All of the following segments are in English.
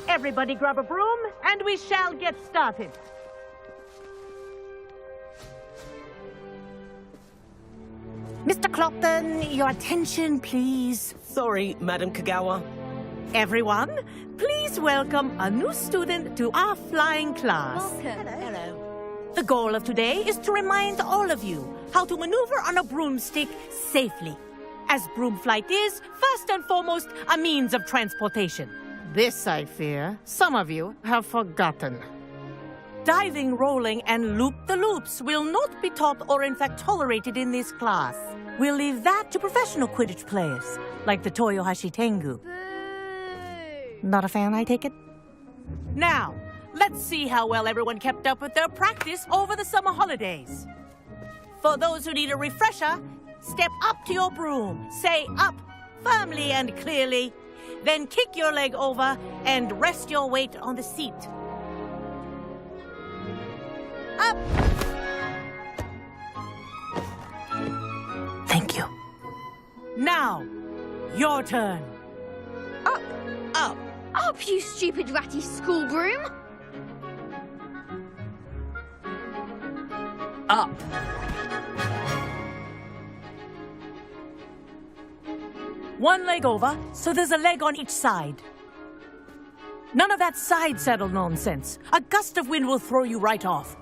Everybody grab a broom, and we shall get started. Mr. Clopton, your attention, please. Sorry, Madam Kagawa. Everyone, please welcome a new student to our flying class. Welcome. Hello. The goal of today is to remind all of you how to maneuver on a broomstick safely, as broom flight is, first and foremost, a means of transportation. This, I fear, some of you have forgotten. Diving, rolling, and loop-the-loops will not be taught or in fact tolerated in this class. We'll leave that to professional Quidditch players, like the Toyohashi Tengu. Boo! Not a fan, I take it? Now, let's see how well everyone kept up with their practice over the summer holidays. For those who need a refresher, step up to your broom, say up firmly and clearly, then kick your leg over and rest your weight on the seat. Up! Thank you. Now, your turn. Up! Up! Up, you stupid ratty school broom! Up! One leg over, so there's a leg on each side. None of that side saddle nonsense. A gust of wind will throw you right off.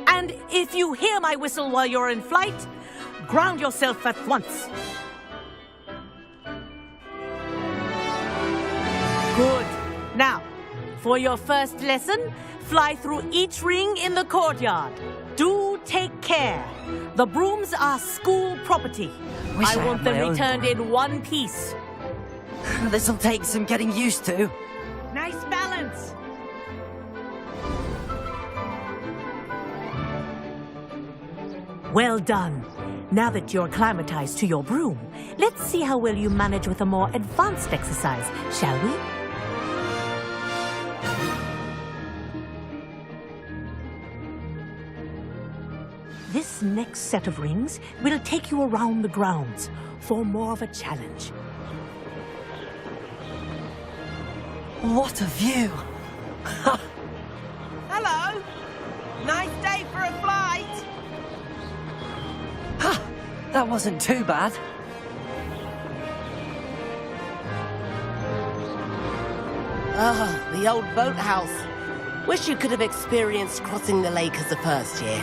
And if you hear my whistle while you're in flight, ground yourself at once. Good. Now, for your first lesson, fly through each ring in the courtyard. Do take care. The brooms are school property. I want them returned in one piece. This'll take some getting used to. Nice balance. Well done. Now that you're acclimatized to your broom, let's see how well you manage with a more advanced exercise, shall we? This next set of rings will take you around the grounds for more of a challenge. What a view! Hello. Nice day for a flight. That wasn't too bad. Ah, the old boathouse. Wish you could have experienced crossing the lake as a first year.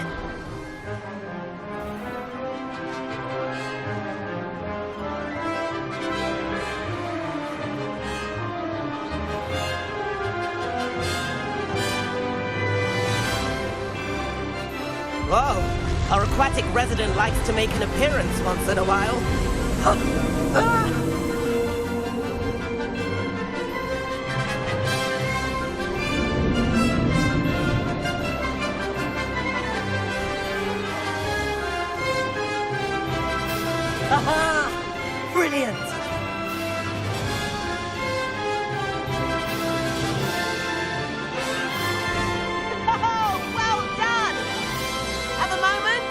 Whoa! Our aquatic resident likes to make an appearance once in a while. Aha! Brilliant! Oh, well done! At the moment,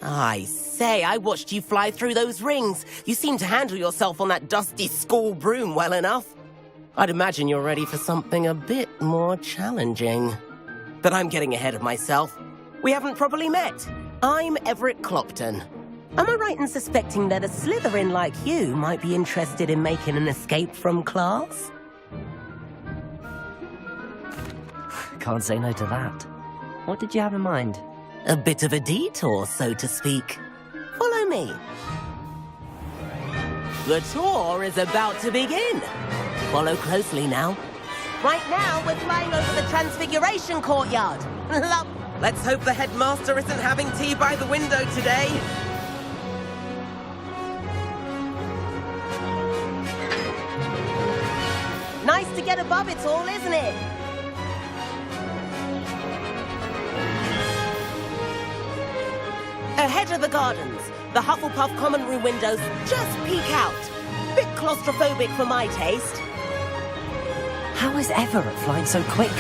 I say, I watched you fly through those rings. You seem to handle yourself on that dusty school broom well enough. I'd imagine you're ready for something a bit more challenging. But I'm getting ahead of myself. We haven't properly met. I'm Everett Clopton. Am I right in suspecting that a Slytherin like you might be interested in making an escape from class? can't say no to that. What did you have in mind? A bit of a detour, so to speak. Follow me. The tour is about to begin. Follow closely now. Right now, we're flying over the Transfiguration Courtyard. Let's hope the headmaster isn't having tea by the window today. Nice to get above it all, isn't it? Ahead of the gardens, the Hufflepuff common room windows just peek out. Bit claustrophobic for my taste. How is Everett flying so quickly?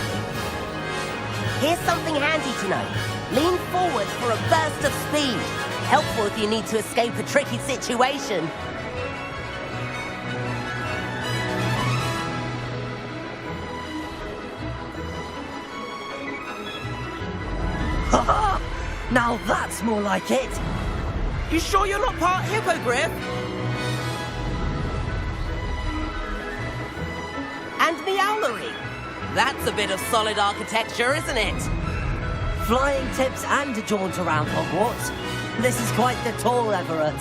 Here's something handy to know. Lean forward for a burst of speed. Helpful if you need to escape a tricky situation. Now that's more like it! You sure you're not part hippogriff? And the owlery. That's a bit of solid architecture, isn't it? Flying tips and a jaunt around Hogwarts. This is quite the tour, Everett.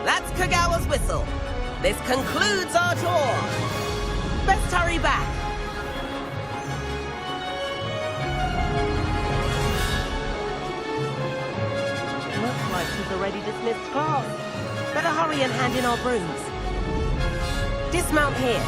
That's Kagawa's whistle. This concludes our tour. Best hurry back. Looks like she's already dismissed class. Better hurry and hand in our brooms. Dismount here.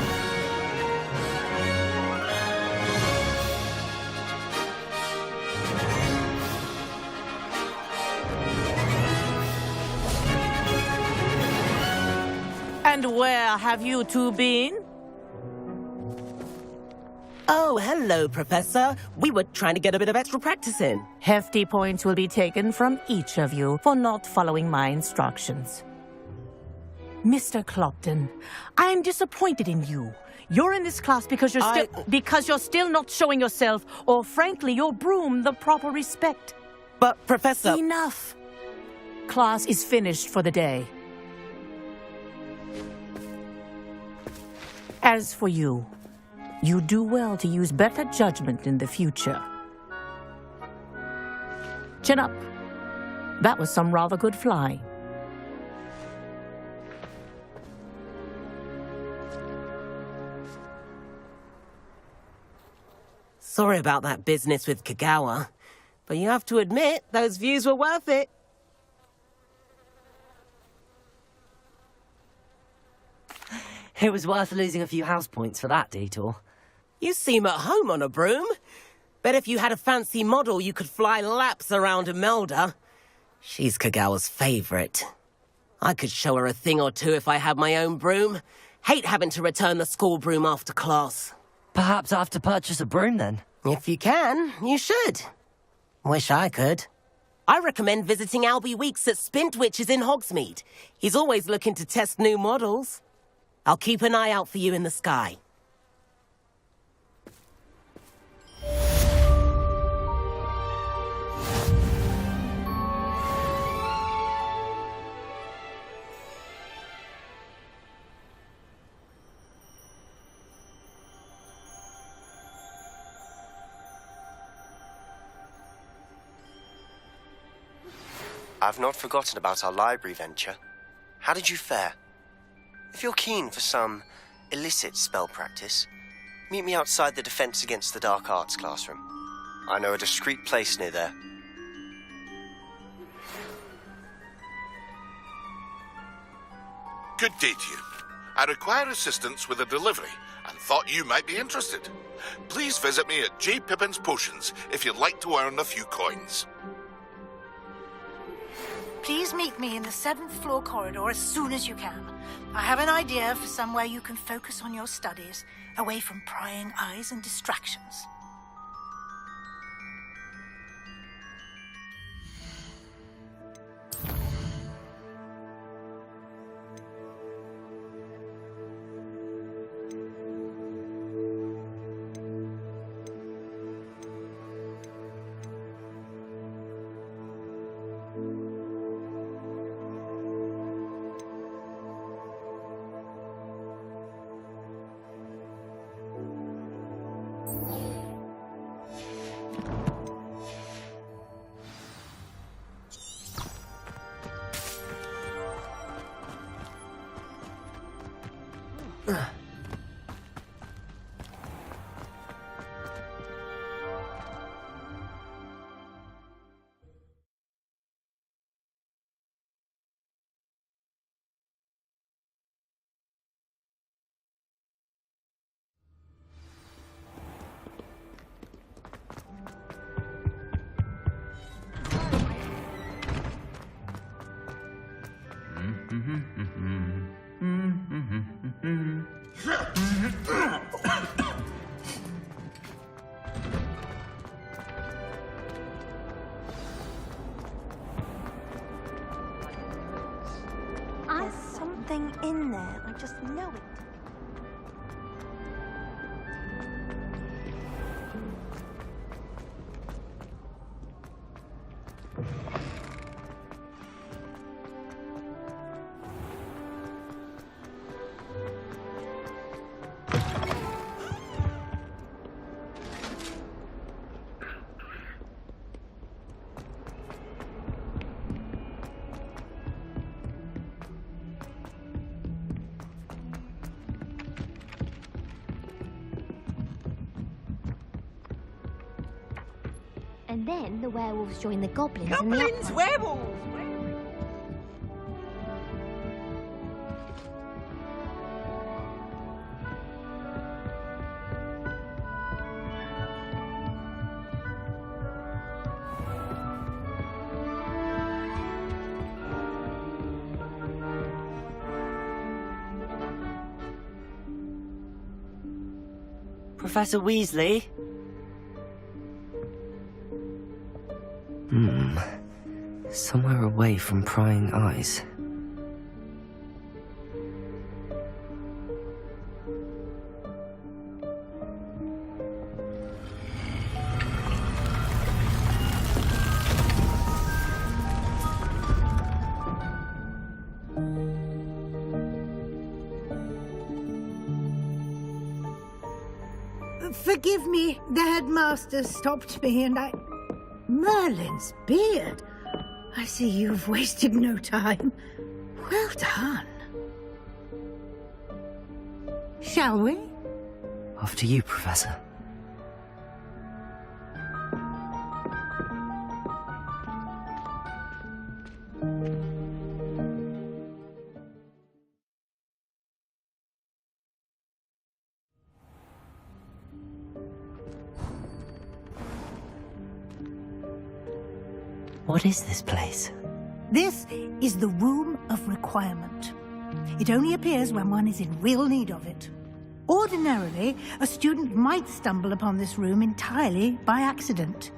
And where have you two been? Oh, hello, Professor. We were trying to get a bit of extra practice in. Hefty points will be taken from each of you for not following my instructions. Mr. Clopton, I'm disappointed in you. You're in this class because you're still not showing yourself, or frankly, your broom the proper respect. But, Professor... Enough. Class is finished for the day. As for you, you do well to use better judgment in the future. Chin up. That was some rather good flying. Sorry about that business with Kagawa, but you have to admit, those views were worth it. It was worth losing a few house points for that detour. You seem at home on a broom. Bet if you had a fancy model, you could fly laps around Imelda. She's Kagawa's favorite. I could show her a thing or two if I had my own broom. Hate having to return the school broom after class. Perhaps I have to purchase a broom then. If you can, you should. Wish I could. I recommend visiting Albie Weeks at Spintwitches in Hogsmeade. He's always looking to test new models. I'll keep an eye out for you in the sky. I've not forgotten about our library venture. How did you fare? If you're keen for some illicit spell practice, meet me outside the Defense Against the Dark Arts classroom. I know a discreet place near there. Good day to you. I require assistance with a delivery and thought you might be interested. Please visit me at J. Pippin's Potions if you'd like to earn a few coins. Please meet me in the 7th floor corridor as soon as you can. I have an idea for somewhere you can focus on your studies, away from prying eyes and distractions. There's something in there. I just know it. And then the werewolves join the goblins and the Goblins, werewolves! Professor Weasley? Somewhere away from prying eyes. Forgive me, the headmaster stopped me and I... Merlin's beard. I see you've wasted no time. Well done. Shall we? After you, Professor. What is this place? This is the Room of Requirement. It only appears when one is in real need of it. Ordinarily, a student might stumble upon this room entirely by accident.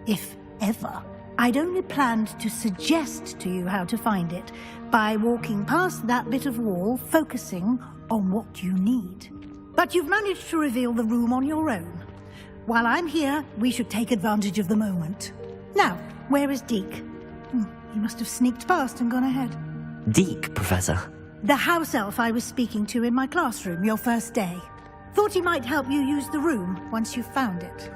If ever. I'd only planned to suggest to you how to find it by walking past that bit of wall, focusing on what you need. But you've managed to reveal the room on your own. While I'm here, we should take advantage of the moment. Now, where is Deke? He must have sneaked past and gone ahead. Deke, Professor. The house elf I was speaking to in my classroom your first day. Thought he might help you use the room once you found it.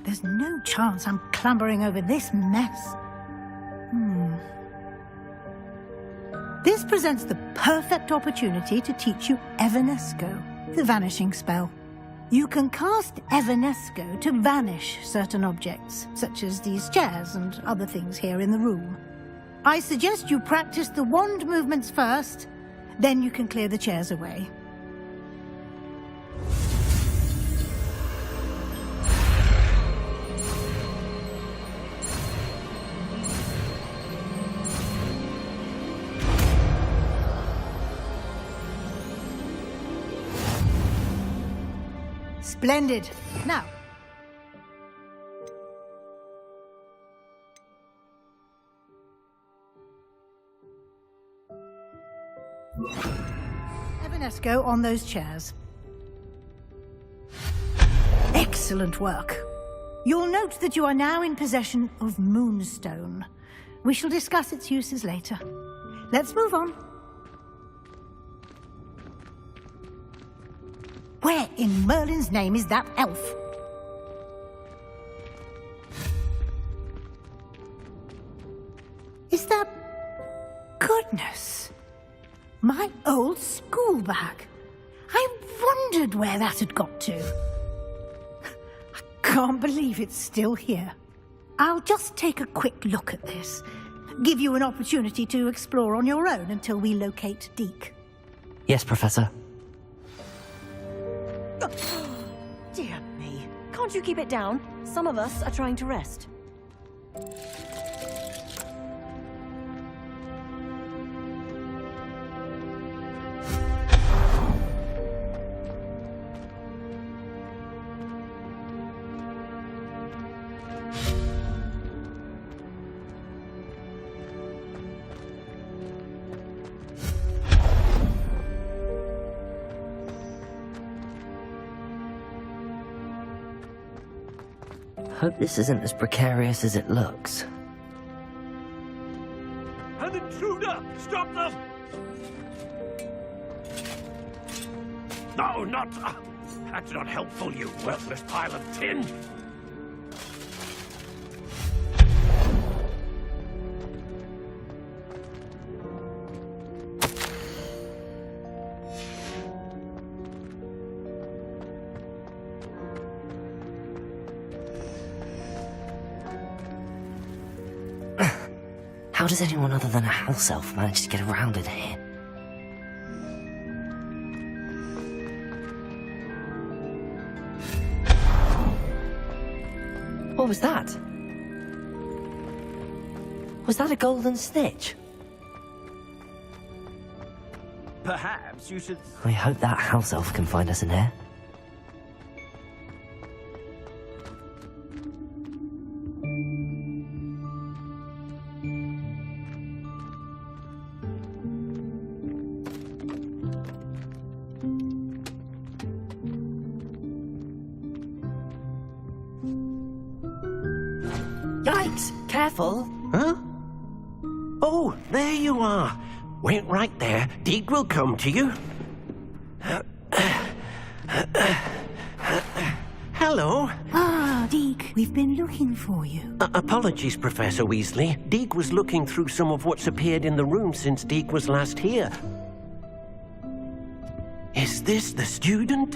There's no chance I'm clambering over this mess. This presents the perfect opportunity to teach you Evanesco, the vanishing spell. You can cast Evanesco to vanish certain objects, such as these chairs and other things here in the room. I suggest you practice the wand movements first, then you can clear the chairs away. Splendid. Now. Evanesco on those chairs. Excellent work. You'll note that you are now in possession of Moonstone. We shall discuss its uses later. Let's move on. Where in Merlin's name is that elf? My old school bag. I wondered where that had got to. I can't believe it's still here. I'll just take a quick look at this. Give you an opportunity to explore on your own until we locate Deke. Yes, Professor. Dear me. Can't you keep it down? Some of us are trying to rest. Hope this isn't as precarious as it looks. An intruder! Stop them! No, not... that's not helpful, you worthless pile of tin! How does anyone other than a house elf manage to get around in here? What was that? Was that a golden snitch? Perhaps you should... I hope that house elf can find us in here. Yikes! Careful! Huh? Oh, there you are. Wait right there. Deke will come to you. Hello. Ah, Deke, we've been looking for you. Apologies, Professor Weasley. Deke was looking through some of what's appeared in the room since Deke was last here. Is this the student?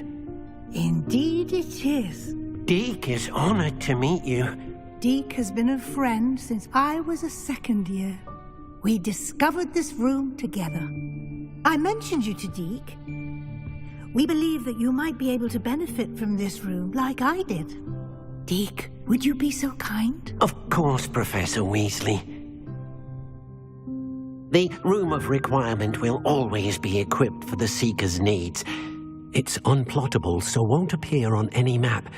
Indeed it is. Deke is honored to meet you. Deke has been a friend since I was a second year. We discovered this room together. I mentioned you to Deke. We believe that you might be able to benefit from this room like I did. Deke, would you be so kind? Of course, Professor Weasley. The Room of Requirement will always be equipped for the Seeker's needs. It's unplottable, so won't appear on any map.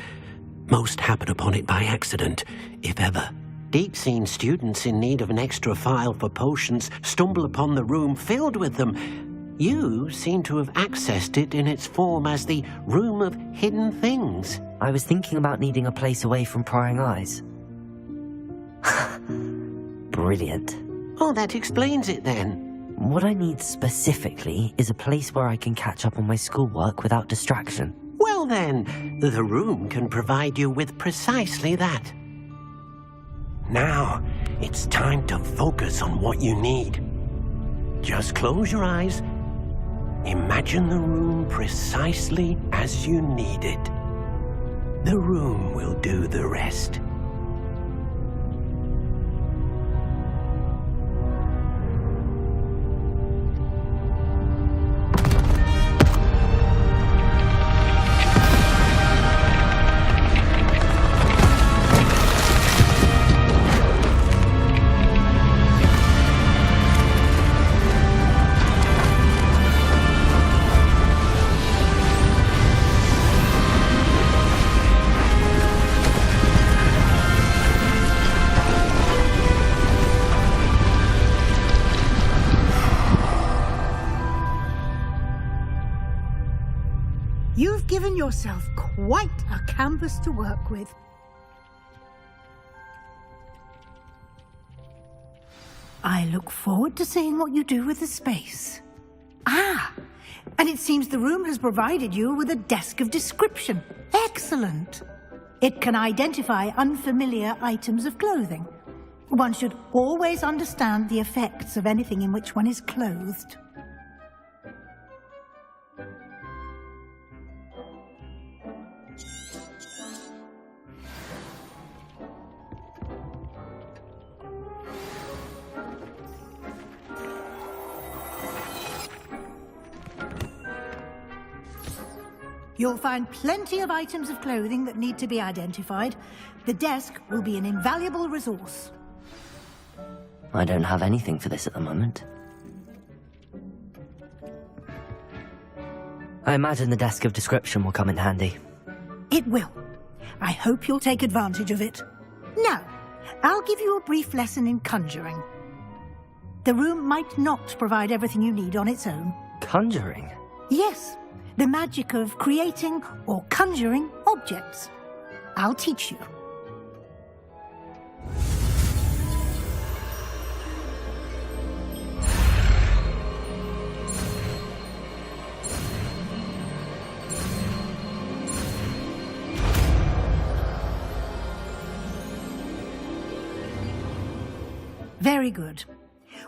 Most happen upon it by accident, if ever. Deke's seen students in need of an extra file for potions stumble upon the room filled with them. You seem to have accessed it in its form as the Room of Hidden Things. I was thinking about needing a place away from prying eyes. Brilliant. Oh, that explains it then. What I need specifically is a place where I can catch up on my schoolwork without distraction. Well then, the room can provide you with precisely that. Now, it's time to focus on what you need. Just close your eyes. Imagine the room precisely as you need it. The room will do the rest. You've given yourself quite a canvas to work with. I look forward to seeing what you do with the space. Ah, and it seems the room has provided you with a desk of description. Excellent. It can identify unfamiliar items of clothing. One should always understand the effects of anything in which one is clothed. You'll find plenty of items of clothing that need to be identified. The desk will be an invaluable resource. I don't have anything for this at the moment. I imagine the desk of description will come in handy. It will. I hope you'll take advantage of it. Now, I'll give you a brief lesson in conjuring. The room might not provide everything you need on its own. Conjuring? Yes, the magic of creating or conjuring objects. I'll teach you. Very good.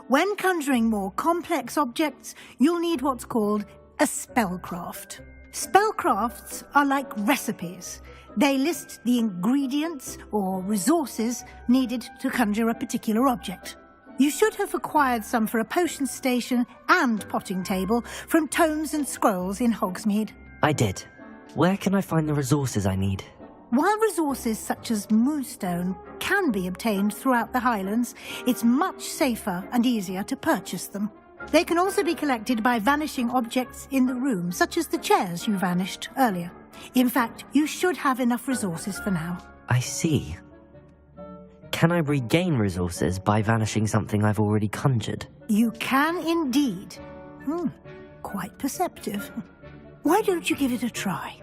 When conjuring more complex objects, you'll need what's called a spellcraft. Spellcrafts are like recipes. They list the ingredients or resources needed to conjure a particular object. You should have acquired some for a potion station and potting table from tomes and scrolls in Hogsmeade. I did. Where can I find the resources I need? While resources such as moonstone can be obtained throughout the Highlands, it's much safer and easier to purchase them. They can also be collected by vanishing objects in the room, such as the chairs you vanished earlier. In fact, you should have enough resources for now. I see. Can I regain resources by vanishing something I've already conjured? You can indeed. Quite perceptive. Why don't you give it a try?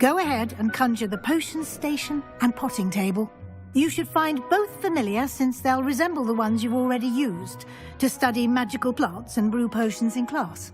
Go ahead and conjure the potion station and potting table. You should find both familiar, since they'll resemble the ones you've already used to study magical plants and brew potions in class.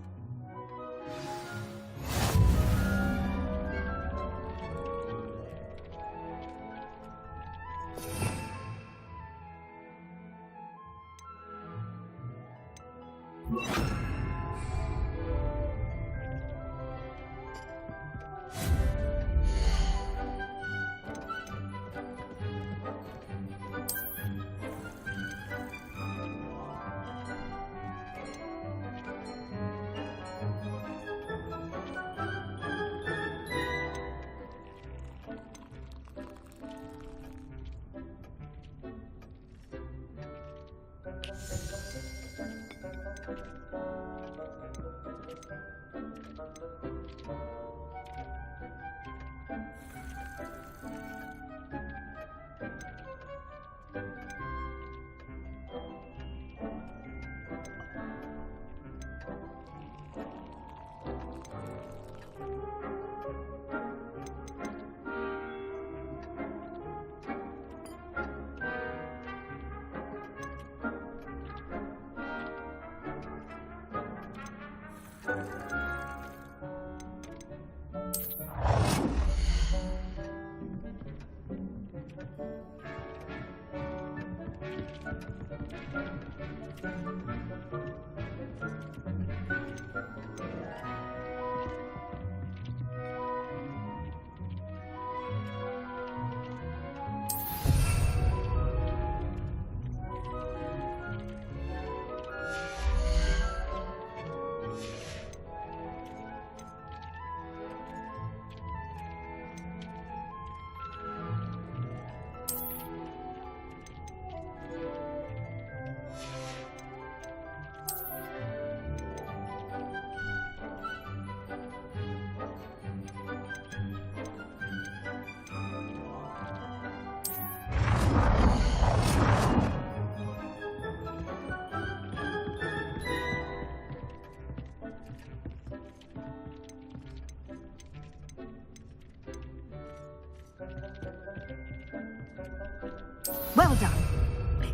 Well done.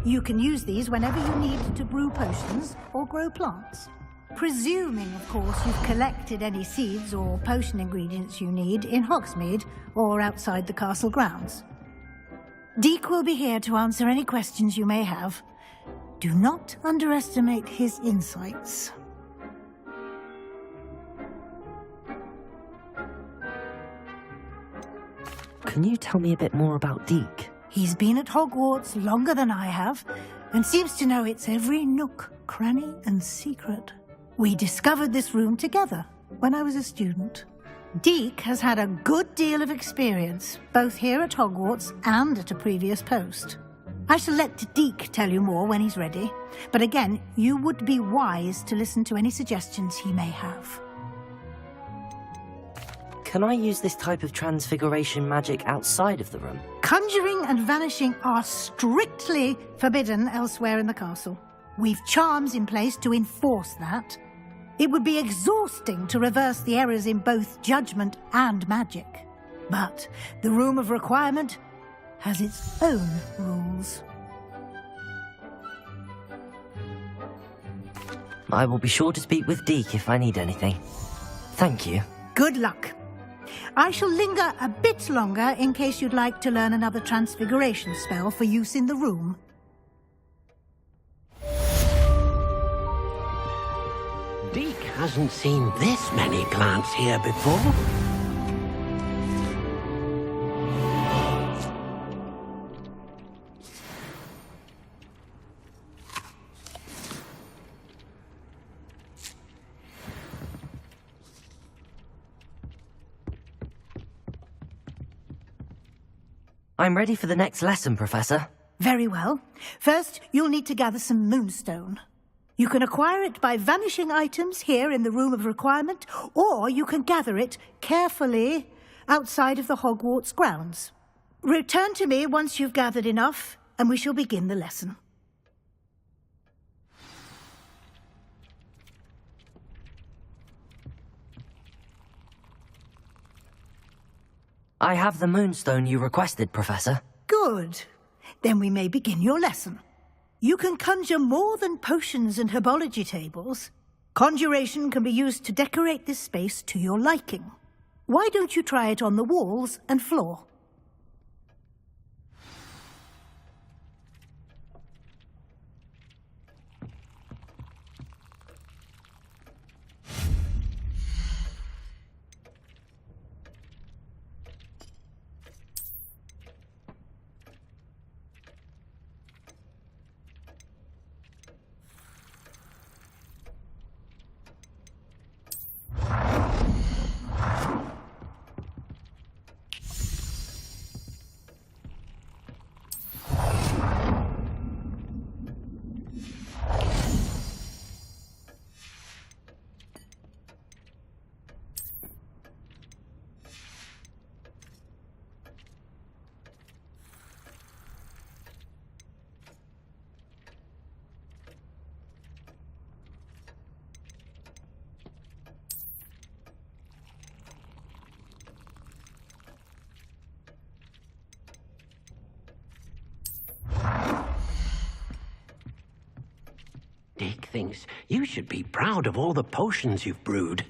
You can use these whenever you need to brew potions or grow plants. Presuming, of course, you've collected any seeds or potion ingredients you need in Hogsmeade or outside the castle grounds. Deek will be here to answer any questions you may have. Do not underestimate his insights. Can you tell me a bit more about Deek? He's been at Hogwarts longer than I have, and seems to know its every nook, cranny, and secret. We discovered this room together when I was a student. Deke has had a good deal of experience, both here at Hogwarts and at a previous post. I shall let Deke tell you more when he's ready, but again, you would be wise to listen to any suggestions he may have. Can I use this type of transfiguration magic outside of the room? Conjuring and vanishing are strictly forbidden elsewhere in the castle. We've charms in place to enforce that. It would be exhausting to reverse the errors in both judgment and magic. But the Room of Requirement has its own rules. I will be sure to speak with Deke if I need anything. Thank you. Good luck. I shall linger a bit longer in case you'd like to learn another transfiguration spell for use in the room. Deke hasn't seen this many plants here before. I'm ready for the next lesson, Professor. Very well. First, you'll need to gather some moonstone. You can acquire it by vanishing items here in the Room of Requirement, or you can gather it carefully outside of the Hogwarts grounds. Return to me once you've gathered enough, and we shall begin the lesson. I have the moonstone you requested, Professor. Good. Then we may begin your lesson. You can conjure more than potions and herbology tables. Conjuration can be used to decorate this space to your liking. Why don't you try it on the walls and floor? Deke thinks you should be proud of all the potions you've brewed.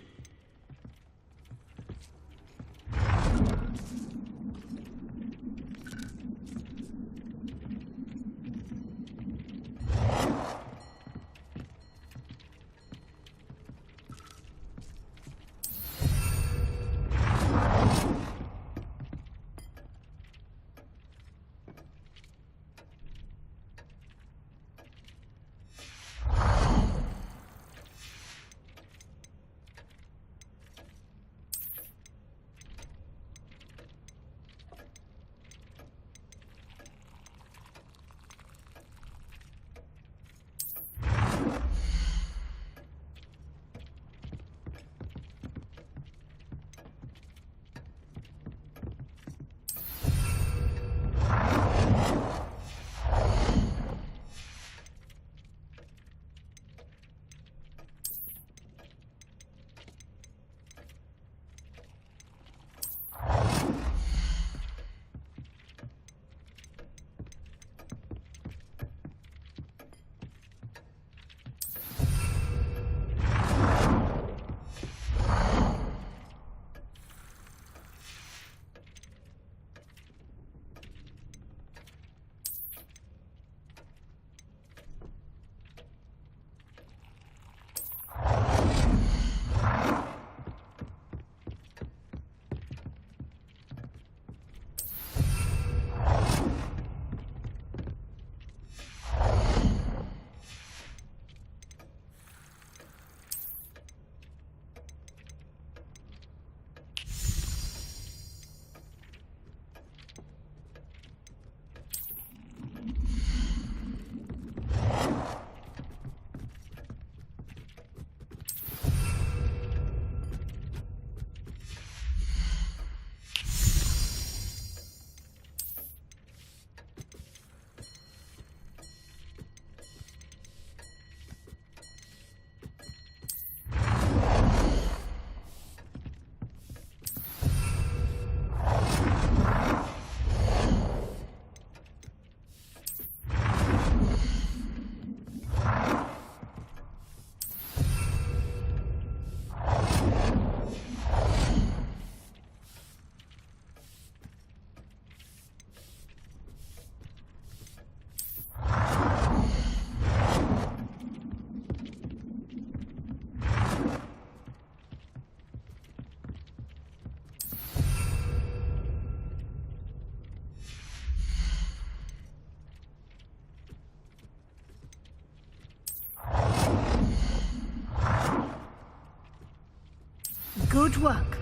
Good work.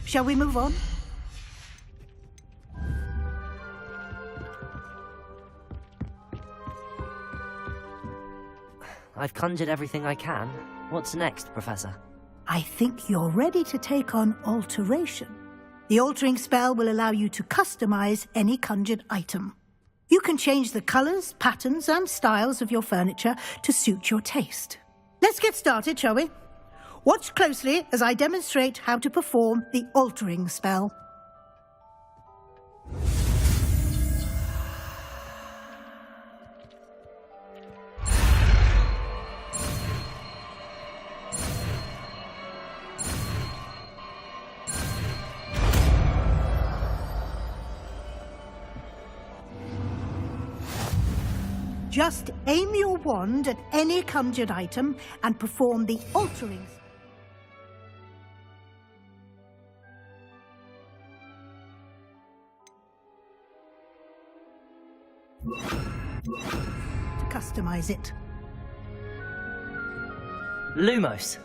Shall we move on? I've conjured everything I can. What's next, Professor? I think you're ready to take on alteration. The altering spell will allow you to customize any conjured item. You can change the colors, patterns, and styles of your furniture to suit your taste. Let's get started, shall we? Watch closely as I demonstrate how to perform the altering spell. Just aim your wand at any conjured item and perform the altering. To customize it. Lumos.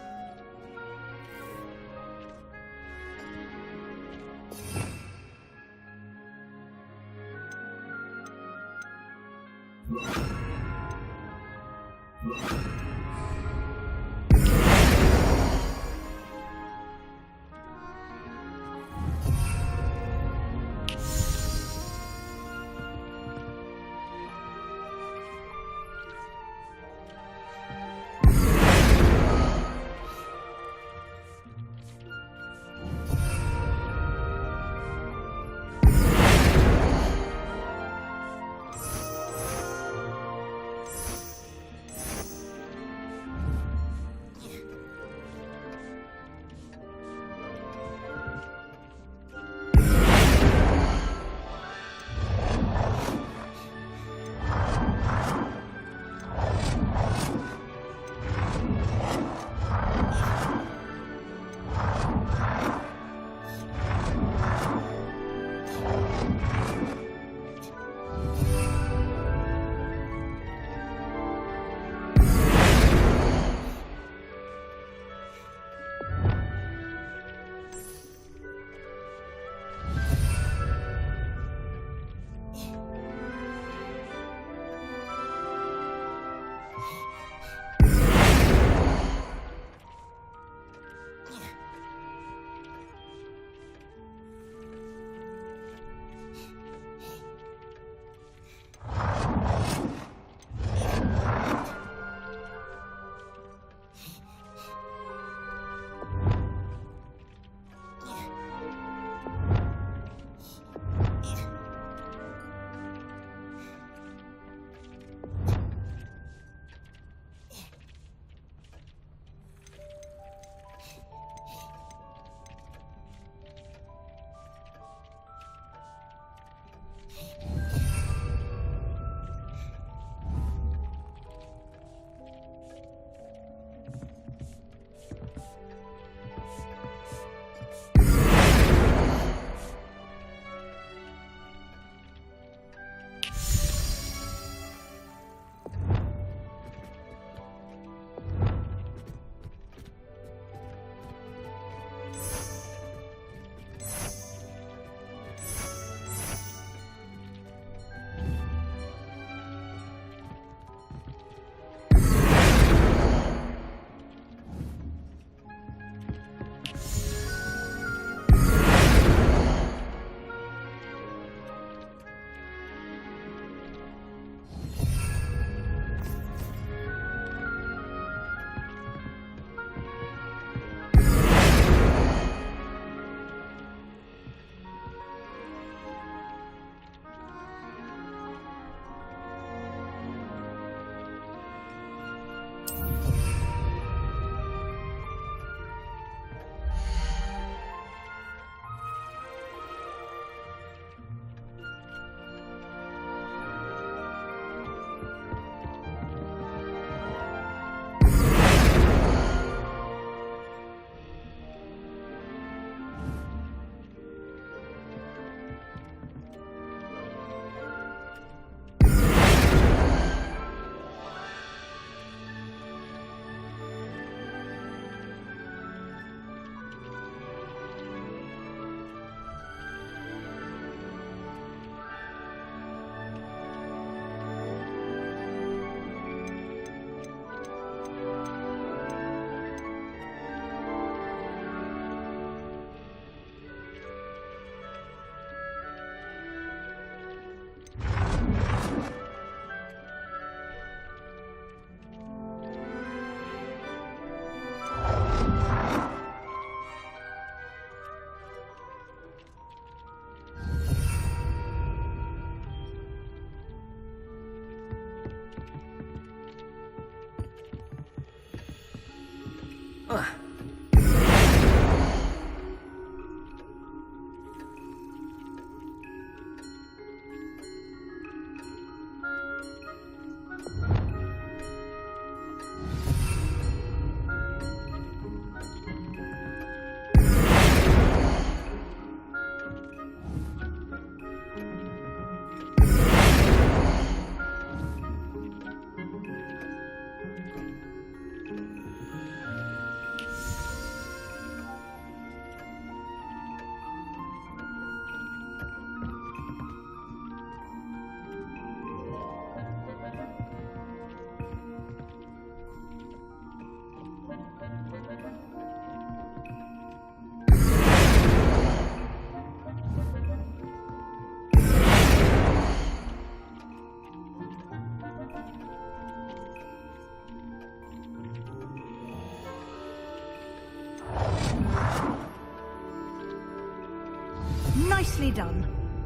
Nicely done.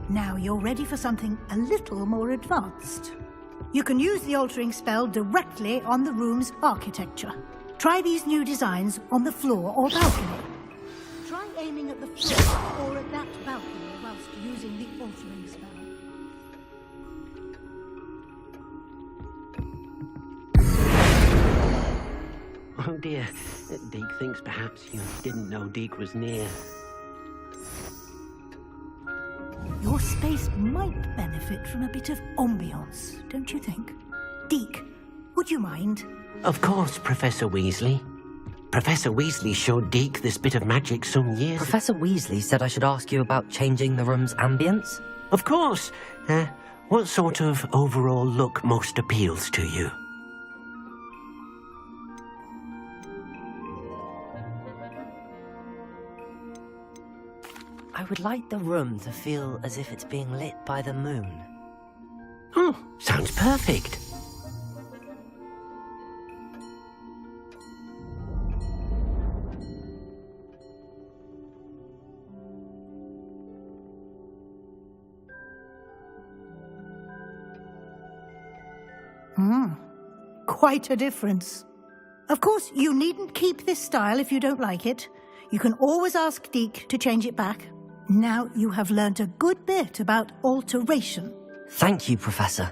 Now you're ready for something a little more advanced. You can use the altering spell directly on the room's architecture. Try these new designs on the floor or balcony. Try aiming at the floor or at that balcony whilst using the altering spell. Oh dear, Deke thinks perhaps you didn't know Deke was near. Your space might benefit from a bit of ambiance, don't you think? Deke, would you mind? Of course, Professor Weasley. Professor Weasley showed Deke this bit of magic some years... Professor Weasley said I should ask you about changing the room's ambience? Of course. What sort of overall look most appeals to you? I would like the room to feel as if it's being lit by the moon. Oh, sounds perfect. Quite a difference. Of course, you needn't keep this style if you don't like it. You can always ask Deke to change it back. Now you have learnt a good bit about alteration. Thank you, Professor.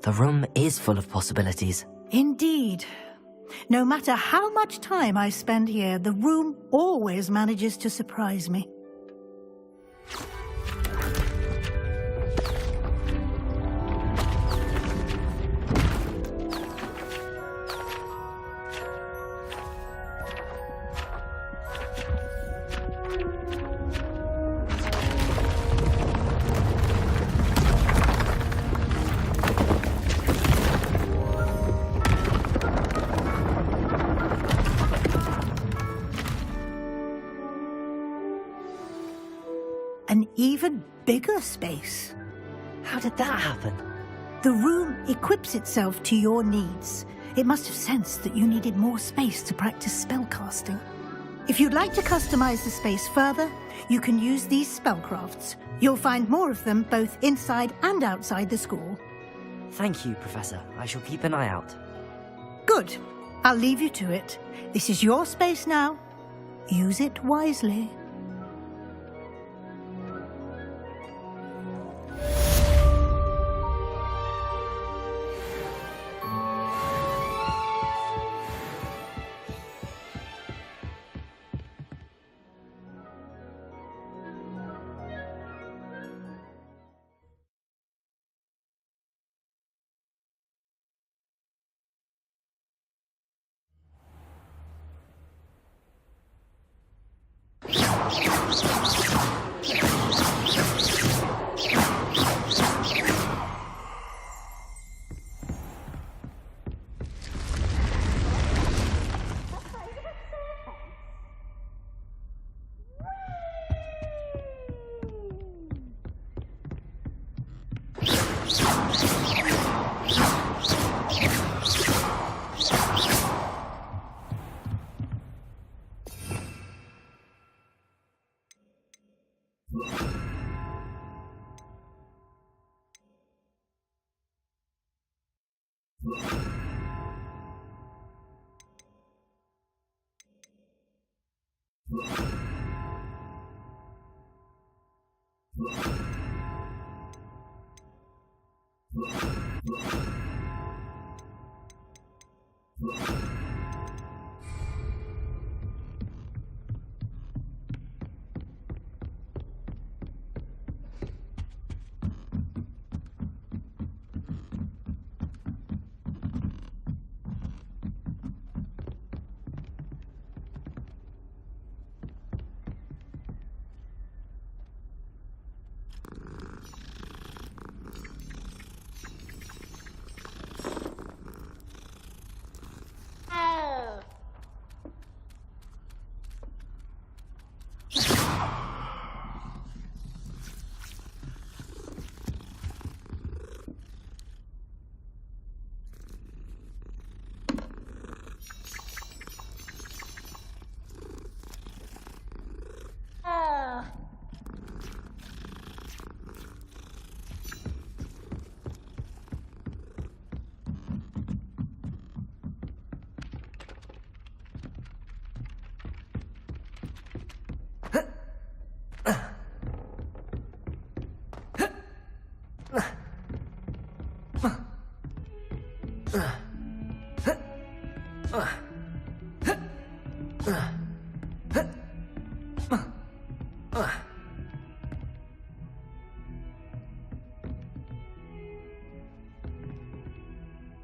The room is full of possibilities. Indeed. No matter how much time I spend here, the room always manages to surprise me. An even bigger space. How did that happen? The room equips itself to your needs. It must have sensed that you needed more space to practice spellcasting. If you'd like to customize the space further, you can use these spellcrafts. You'll find more of them both inside and outside the school. Thank you, Professor. I shall keep an eye out. Good. I'll leave you to it. This is your space now. Use it wisely.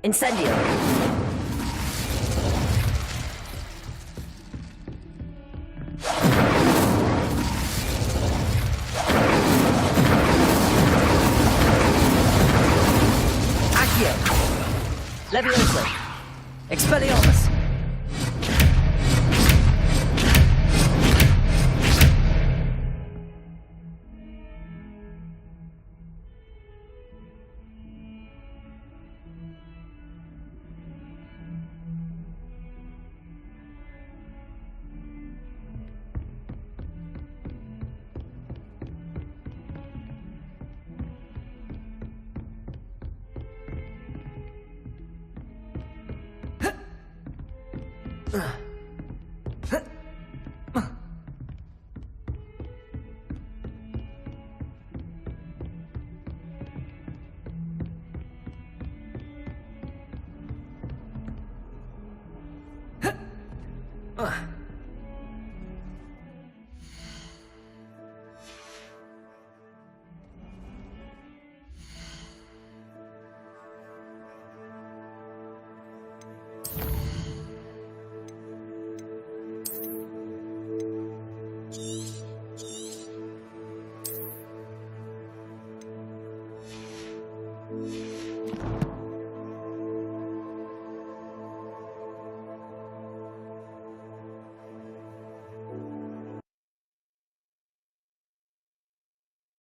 Incendio! Accio! Levioso! Expelliarmus! Ugh.